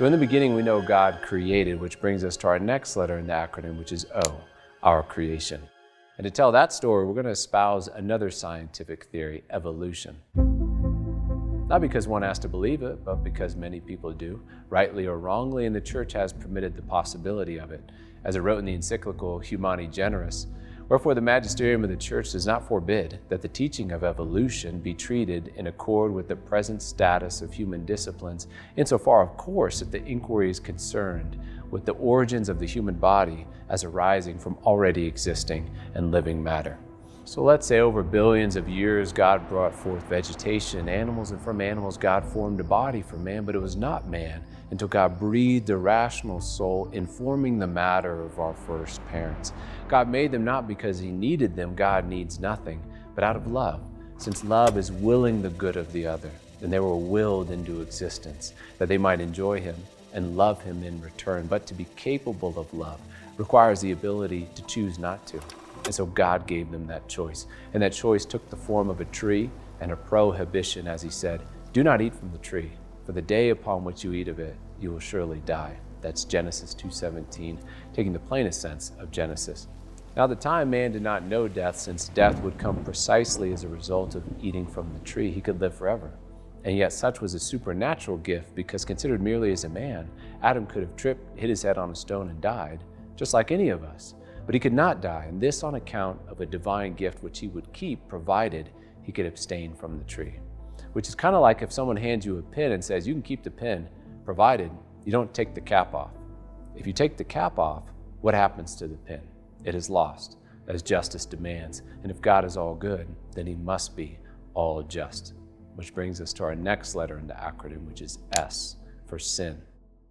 So in the beginning, we know God created, which brings us to our next letter in the acronym, which is O, our creation. And to tell that story, we're going to espouse another scientific theory, evolution. Not because one has to believe it, but because many people do, rightly or wrongly, and the church has permitted the possibility of it. As it wrote in the encyclical Humani Generis, wherefore the magisterium of the church does not forbid that the teaching of evolution be treated in accord with the present status of human disciplines, insofar, of course, that the inquiry is concerned with the origins of the human body as arising from already existing and living matter. So let's say over billions of years, God brought forth vegetation, animals, and from animals, God formed a body for man, but it was not man until God breathed a rational soul, informing the matter of our first parents. God made them not because he needed them, God needs nothing, but out of love, since love is willing the good of the other, and they were willed into existence, that they might enjoy him and love him in return. But to be capable of love requires the ability to choose not to. And so God gave them that choice. And that choice took the form of a tree and a prohibition, as he said, do not eat from the tree, for the day upon which you eat of it, you will surely die. That's Genesis 2:17, taking the plainest sense of Genesis. Now at the time, man did not know death, since death would come precisely as a result of eating from the tree. He could live forever. And yet such was a supernatural gift, because considered merely as a man, Adam could have tripped, hit his head on a stone, and died, just like any of us. But he could not die, and this on account of a divine gift which he would keep, provided he could abstain from the tree. Which is kind of like if someone hands you a pin and says, you can keep the pin, provided you don't take the cap off. If you take the cap off, what happens to the pin? It is lost, as justice demands. And if God is all good, then he must be all just. Which brings us to our next letter in the acronym, which is S, for sin.